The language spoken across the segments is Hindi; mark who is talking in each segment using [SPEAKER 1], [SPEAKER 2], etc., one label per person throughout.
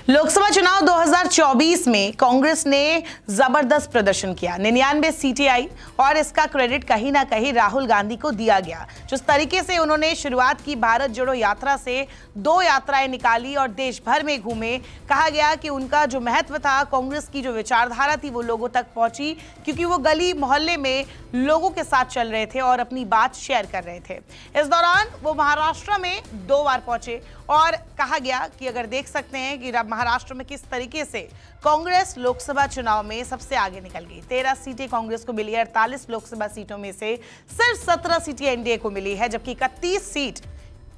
[SPEAKER 1] लोकसभा चुनाव 2024 में कांग्रेस ने जबरदस्त प्रदर्शन किया। 99 सीटें आई और इसका क्रेडिट कहीं ना कहीं राहुल गांधी को दिया गया। जिस तरीके से उन्होंने शुरुआत की भारत जोड़ो यात्रा से 2 यात्राएं निकाली और देश भर में घूमे, कहा गया कि उनका जो महत्व था, कांग्रेस की जो विचारधारा थी वो लोगों तक पहुंची, क्योंकि वो गली मोहल्ले में लोगों के साथ चल रहे थे और अपनी बात शेयर कर रहे थे। इस दौरान वो महाराष्ट्र में 2 बार पहुंचे और कहा गया कि अगर देख सकते हैं कि महाराष्ट्र में किस तरीके से कांग्रेस लोकसभा चुनाव में सबसे आगे निकल गई। 13 सीटें कांग्रेस को मिली है। 48 लोकसभा सीटों में से सिर्फ 17 सीटें एनडीए को मिली है, जबकि 31 सीट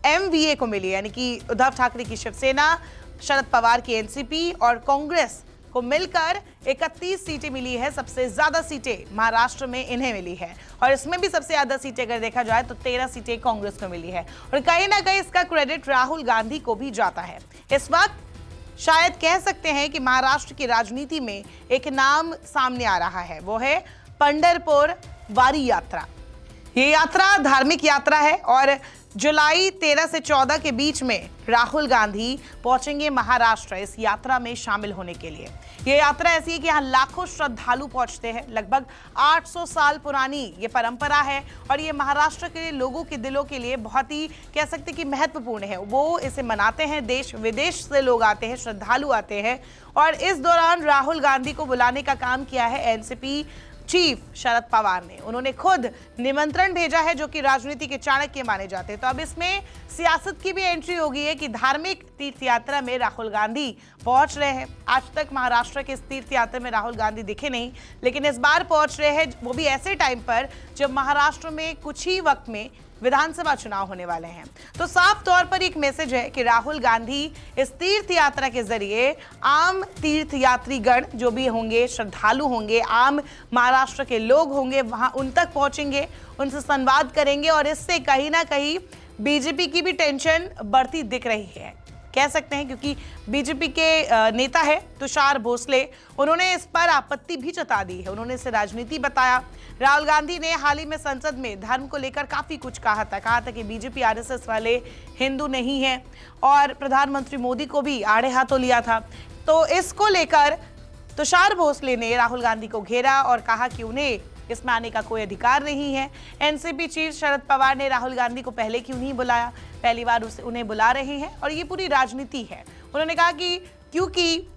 [SPEAKER 1] एमवीए को मिली है, यानी कि उद्धव ठाकरे की शिवसेना, शरद पवार की एनसीपी और कांग्रेस को मिलकर 31 सीटें मिली है। सबसे ज्यादा सीटें महाराष्ट्र में इन्हें मिली है और इसमें भी सबसे ज्यादा सीटें अगर देखा जाए तो 13 सीटें कांग्रेस को मिली है और कहीं ना कहीं इसका क्रेडिट राहुल गांधी को भी जाता है। इस वक्त शायद कह सकते हैं कि महाराष्ट्र की राजनीति में एक नाम सामने आ रहा है, वो है पंढरपुर वारी यात्रा। ये यात्रा धार्मिक यात्रा है और जुलाई 13 से 14 के बीच में राहुल गांधी पहुंचेंगे महाराष्ट्र इस यात्रा में शामिल होने के लिए। ये यात्रा ऐसी है कि यहाँ लाखों श्रद्धालु पहुंचते हैं। लगभग 800 साल पुरानी ये परंपरा है और ये महाराष्ट्र के लोगों के दिलों के लिए बहुत ही कह सकते कि महत्वपूर्ण है। वो इसे मनाते हैं, देश विदेश से लोग आते हैं, श्रद्धालु आते हैं और इस दौरान राहुल गांधी को बुलाने का काम किया है एनसीपी चीफ शरद पवार ने। उन्होंने खुद निमंत्रण भेजा है, जो कि राजनीति के चाणक्य माने जाते हैं। तो अब इसमें सियासत की भी एंट्री होगी है कि धार्मिक तीर्थ यात्रा में राहुल गांधी पहुंच रहे हैं। आज तक महाराष्ट्र के इस तीर्थ यात्रा में राहुल गांधी दिखे नहीं, लेकिन इस बार पहुंच रहे हैं, वो भी ऐसे टाइम पर जब महाराष्ट्र में कुछ ही वक्त में विधानसभा चुनाव होने वाले हैं। तो साफ तौर पर एक मैसेज है कि राहुल गांधी इस तीर्थ यात्रा के जरिए आम तीर्थ यात्रीगण जो भी होंगे, श्रद्धालु होंगे, आम महाराष्ट्र के लोग होंगे, वहां उन तक पहुंचेंगे, उनसे संवाद करेंगे और इससे कहीं ना कहीं बीजेपी की भी टेंशन बढ़ती दिख रही है, कह सकते हैं, क्योंकि बीजेपी के नेता है तुषार भोसले, उन्होंने इस पर आपत्ति भी जता दी है। उन्होंने इसे राजनीति बताया। राहुल गांधी ने हाल ही में संसद में धर्म को लेकर काफी कुछ कहा था कि बीजेपी आरएसएस वाले हिंदू नहीं हैं और प्रधानमंत्री मोदी को भी आड़े हाथों लिया था। तो इसको लेकर तुषार भोसले ने राहुल गांधी को घेरा और कहा कि उन्हें इसमें आने का कोई अधिकार नहीं है। एनसीपी चीफ शरद पवार ने राहुल गांधी को पहले क्यों नहीं बुलाया, पहली बार उन्हें बुला रहे हैं और ये पूरी राजनीति है। उन्होंने कहा कि क्योंकि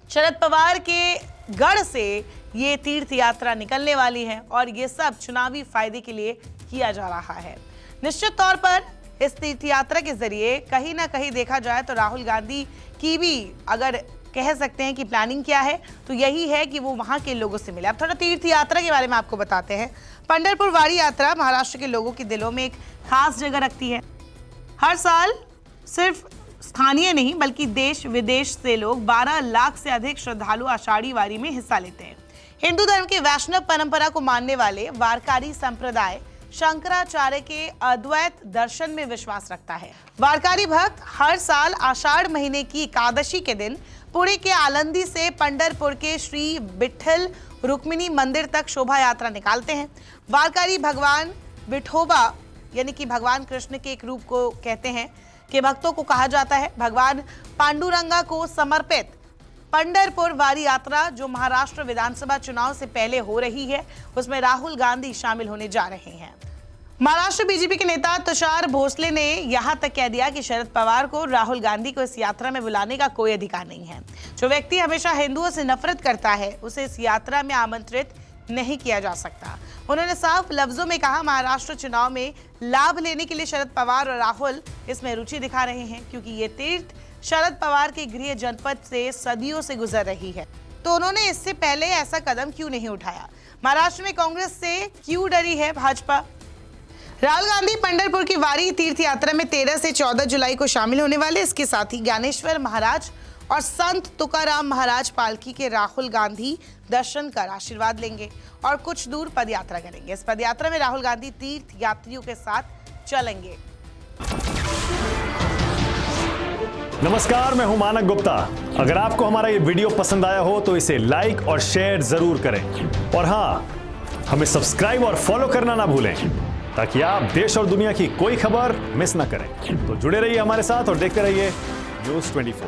[SPEAKER 1] शरद पवार के गढ़ से ये तीर्थ यात्रा निकलने वाली है और ये सब चुनावी फायदे के लिए किया जा रहा है। निश्चित तौर पर इस तीर्थ यात्रा के जरिए कहीं ना कहीं देखा जाए तो राहुल गांधी की भी अगर कह सकते हैं कि प्लानिंग क्या है तो यही है कि वो वहां के लोगों से मिले। अब थोड़ा तीर्थ यात्रा के बारे में आपको बताते हैं। पंढरपुर वारी यात्रा महाराष्ट्र के लोगों के दिलों में एक खास जगह रखती है। हर साल सिर्फ स्थानीय नहीं बल्कि देश विदेश से लोग 12 लाख से अधिक श्रद्धालु आषाढ़ी वारी में हिस्सा लेते हैं। हिंदू धर्म के वैष्णव परंपरा को मानने वाले वारकारी संप्रदाय शंकराचार्य के अद्वैत दर्शन में विश्वास रखता है। वारकारी भक्त हर साल आषाढ़ महीने की एकादशी के दिन पुणे के आलंदी से पंढरपुर के श्री विठ्ठल रुक्मिणी मंदिर तक शोभा यात्रा निकालते हैं। वारकारी भगवान विठोबा यानी कि भगवान कृष्ण के एक रूप को कहते हैं कि भक्तों को कहा जाता है। भगवान पांडुरंगा को समर्पित पंढरपुर वारी यात्रा जो महाराष्ट्र विधानसभा चुनाव से पहले हो रही है, उसमें राहुल गांधी शामिल होने जा रहे हैं। महाराष्ट्र बीजेपी के नेता तुषार भोसले ने यहां तक कह दिया कि शरद पवार को राहुल गांधी को इस यात्रा में बुलाने का कोई अधिकार नहीं है। जो व्यक्ति हमेशा हिंदुओं से नफरत करता है उसे इस यात्रा में आमंत्रित नहीं किया जा सकता। उन्होंने साफ लफ्जों में कहा, महाराष्ट्र चुनाव में लाभ लेने के लिए शरद पवार और राहुल इसमें रुचि दिखा रहे हैं, क्योंकि ये तीर्थ शरद पवार के गृह जनपद से सदियों से गुजर रही है। तो उन्होंने इससे पहले ऐसा कदम क्यों नहीं उठाया? महाराष्ट्र में कांग्रेस से क्यों डरी है भाजपा? राहुल गांधी पंढरपुर की वारी तीर्थ यात्रा में 13 से 14 जुलाई को शामिल होने वाले। इसके साथ ही ज्ञानेश्वर महाराज और संत तुकाराम महाराज पालकी के राहुल गांधी दर्शन कर आशीर्वाद लेंगे और कुछ दूर पदयात्रा करेंगे। इस पदयात्रा में राहुल गांधी तीर्थ यात्रियों के साथ चलेंगे।
[SPEAKER 2] नमस्कार, मैं हूं मानक गुप्ता। अगर आपको हमारा ये वीडियो पसंद आया हो तो इसे लाइक और शेयर जरूर करें और हाँ, हमें सब्सक्राइब और फॉलो करना ना भूलें ताकि आप देश और दुनिया की कोई खबर मिस ना करें। तो जुड़े रहिए हमारे साथ और देखते रहिए न्यूज़ 24।